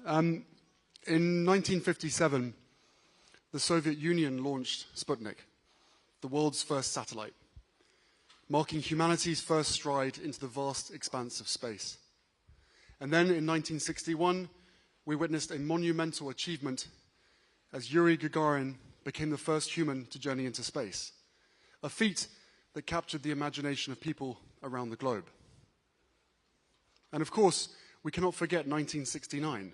In 1957, the Soviet Union launched Sputnik, the world's first satellite, marking humanity's first stride into the vast expanse of space. And then in 1961, we witnessed a monumental achievement as Yuri Gagarin became the first human to journey into space, a feat that captured the imagination of people around the globe. And of course, we cannot forget 1969,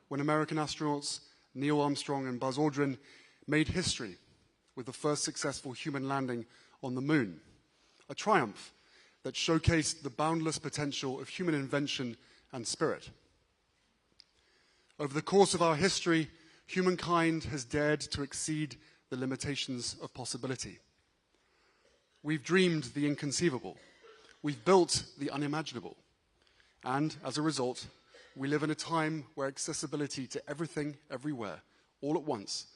when American astronauts Neil Armstrong and Buzz Aldrin made history with the first successful human landing on the moon, a triumph that showcased the boundless potential of human invention and spirit. Over the course of our history, humankind has dared to exceed the limitations of possibility. We've dreamed the inconceivable. We've built the unimaginable. And as a result, we live in a time where accessibility to everything, everywhere, all at once,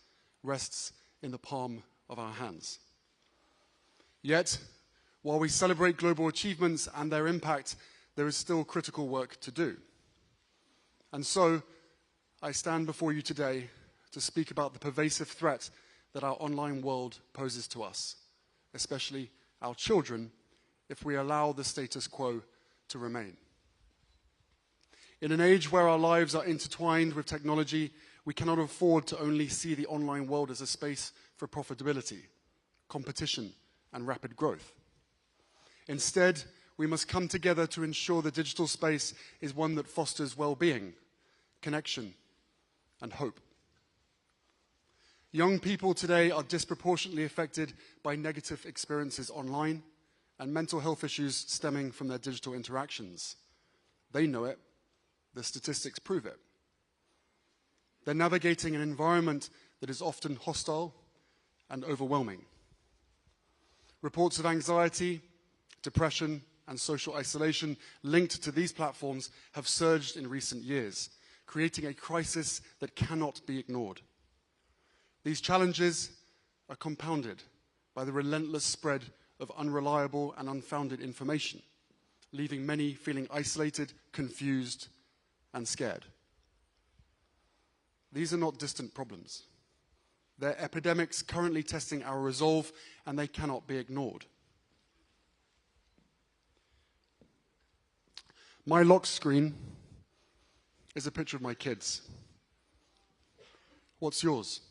rests in the palm of our hands. Yet, while we celebrate global achievements and their impact, there is still critical work to do. And so, I stand before you today to speak about the pervasive threat that our online world poses to us, especially our children, if we allow the status quo to remain. In an age where our lives are intertwined with technology, we cannot afford to only see the online world as a space for profitability, competition, and rapid growth. Instead, we must come together to ensure the digital space is one that fosters well-being, connection, and hope. Young people today are disproportionately affected by negative experiences online and mental health issues stemming from their digital interactions. They know it. The statistics prove it. They're navigating an environment that is often hostile and overwhelming. Reports of anxiety, depression, and social isolation linked to these platforms have surged in recent years, creating a crisis that cannot be ignored. These challenges are compounded by the relentless spread of unreliable and unfounded information, leaving many feeling isolated, confused, and scared. These are not distant problems. They're epidemics currently testing our resolve, and they cannot be ignored. My lock screen is a picture of my kids. What's yours?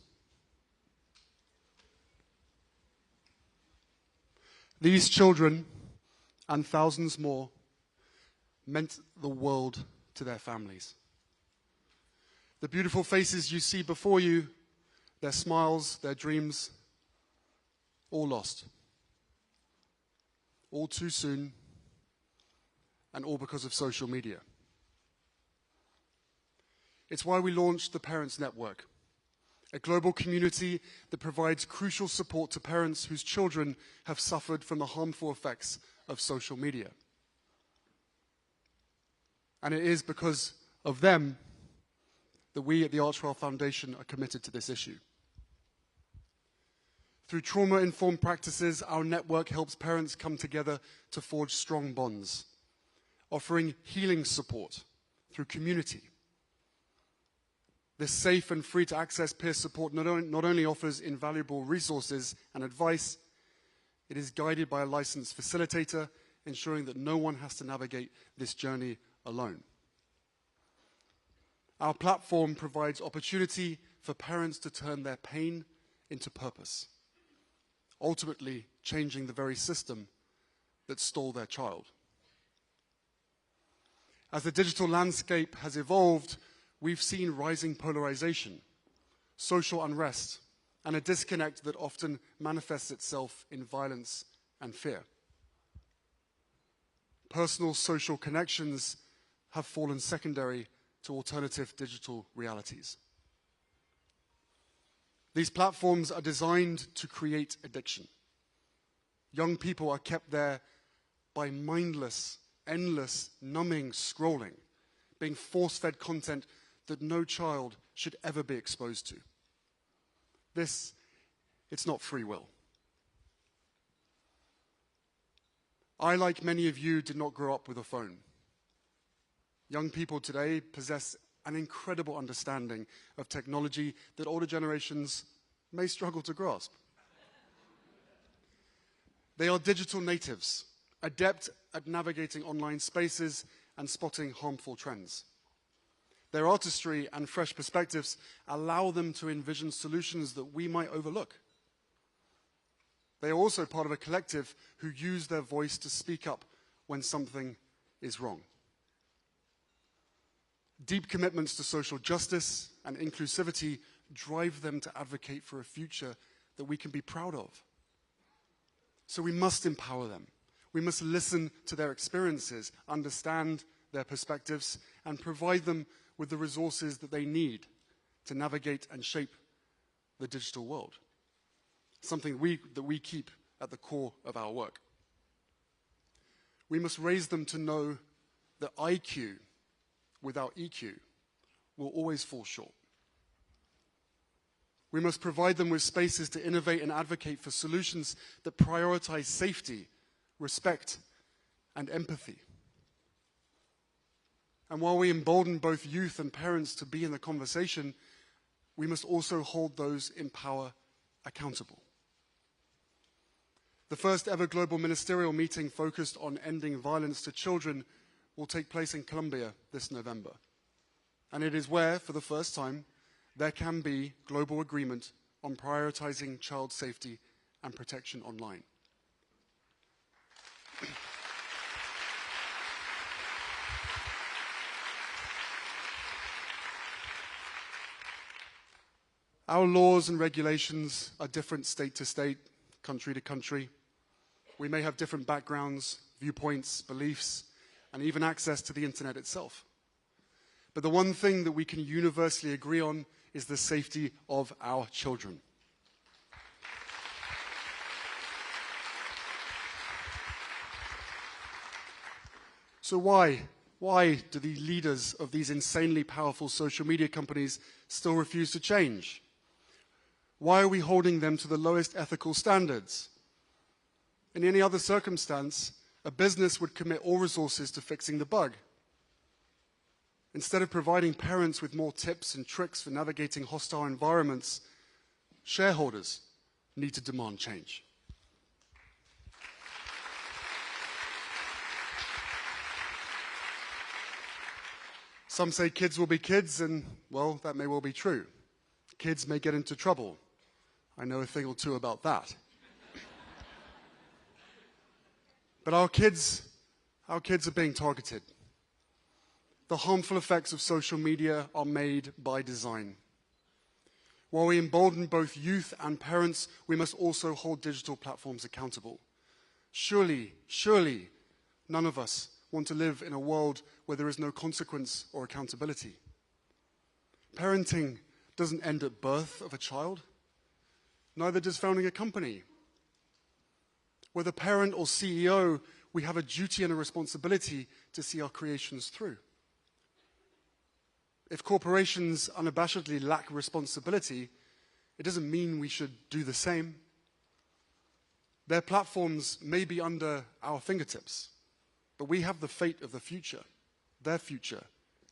These children, and thousands more, meant the world to their families. The beautiful faces you see before you, their smiles, their dreams, all lost. All too soon, and all because of social media. It's why we launched the Parents Network, a global community that provides crucial support to parents whose children have suffered from the harmful effects of social media. And it is because of them that we at the Archewell Foundation are committed to this issue. Through trauma-informed practices, our network helps parents come together to forge strong bonds, offering healing support through community. This safe and free-to-access peer support not only offers invaluable resources and advice, it is guided by a licensed facilitator, ensuring that no one has to navigate this journey alone. Our platform provides opportunity for parents to turn their pain into purpose, ultimately changing the very system that stole their child. As the digital landscape has evolved, we've seen rising polarization, social unrest, and a disconnect that often manifests itself in violence and fear. Personal social connections have fallen secondary to alternative digital realities. These platforms are designed to create addiction. Young people are kept there by mindless, endless, numbing scrolling, being force-fed content that no child should ever be exposed to. It's not free will. I, like many of you, did not grow up with a phone. Young people today possess an incredible understanding of technology that older generations may struggle to grasp. They are digital natives, adept at navigating online spaces and spotting harmful trends. Their artistry and fresh perspectives allow them to envision solutions that we might overlook. They are also part of a collective who use their voice to speak up when something is wrong. Deep commitments to social justice and inclusivity drive them to advocate for a future that we can be proud of. So we must empower them. We must listen to their experiences, understand their perspectives, and provide them with the resources that they need to navigate and shape the digital world. Something that we keep at the core of our work. We must raise them to know that IQ without EQ will always fall short. We must provide them with spaces to innovate and advocate for solutions that prioritize safety, respect, and empathy. And while we embolden both youth and parents to be in the conversation, we must also hold those in power accountable. The first ever global ministerial meeting focused on ending violence to children will take place in Colombia this November. And it is where, for the first time, there can be global agreement on prioritizing child safety and protection online. Our laws and regulations are different state to state, country to country. We may have different backgrounds, viewpoints, beliefs, and even access to the internet itself. But the one thing that we can universally agree on is the safety of our children. So why do the leaders of these insanely powerful social media companies still refuse to change? Why are we holding them to the lowest ethical standards? In any other circumstance, a business would commit all resources to fixing the bug. Instead of providing parents with more tips and tricks for navigating hostile environments, shareholders need to demand change. Some say kids will be kids, and, well, that may well be true. Kids may get into trouble. I know a thing or two about that. But our kids are being targeted. The harmful effects of social media are made by design. While we embolden both youth and parents, we must also hold digital platforms accountable. Surely, none of us want to live in a world where there is no consequence or accountability. Parenting doesn't end at birth of a child. Neither does founding a company. Whether parent or CEO, we have a duty and a responsibility to see our creations through. If corporations unabashedly lack responsibility, it doesn't mean we should do the same. Their platforms may be under our fingertips, but we have the fate of the future, their future,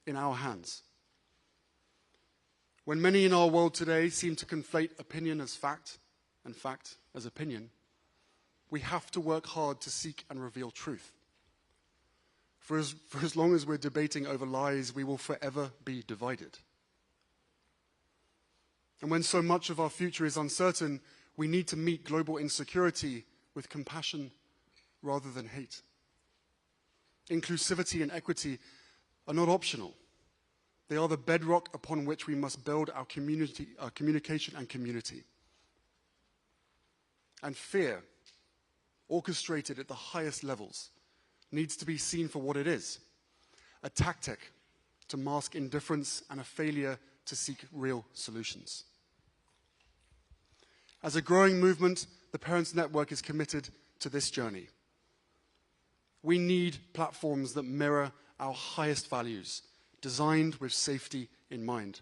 in our hands. When many in our world today seem to conflate opinion as fact and fact as opinion, we have to work hard to seek and reveal truth. For as long as we're debating over lies, we will forever be divided. And when so much of our future is uncertain, we need to meet global insecurity with compassion rather than hate. Inclusivity and equity are not optional. They are the bedrock upon which we must build our communication and community. And fear, orchestrated at the highest levels, needs to be seen for what it is, a tactic to mask indifference and a failure to seek real solutions. As a growing movement, the Parents Network is committed to this journey. We need platforms that mirror our highest values, designed with safety in mind.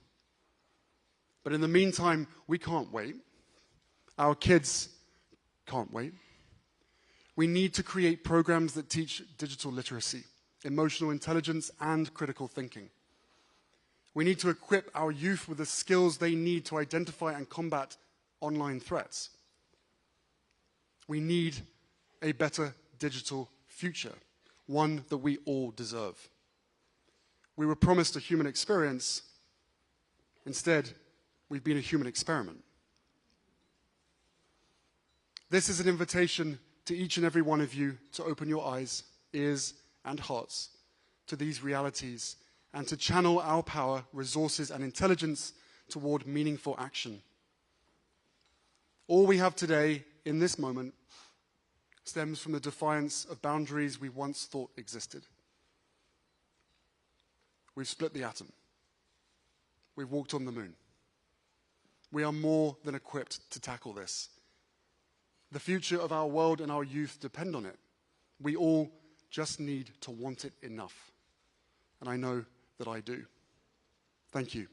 But in the meantime, we can't wait. Our kids can't wait. We need to create programs that teach digital literacy, emotional intelligence, and critical thinking. We need to equip our youth with the skills they need to identify and combat online threats. We need a better digital future, one that we all deserve. We were promised a human experience. Instead, we've been a human experiment. This is an invitation to each and every one of you to open your eyes, ears, and hearts to these realities and to channel our power, resources, and intelligence toward meaningful action. All we have today, in this moment, stems from the defiance of boundaries we once thought existed. We've split the atom. We've walked on the moon. We are more than equipped to tackle this. The future of our world and our youth depend on it. We all just need to want it enough. And I know that I do. Thank you.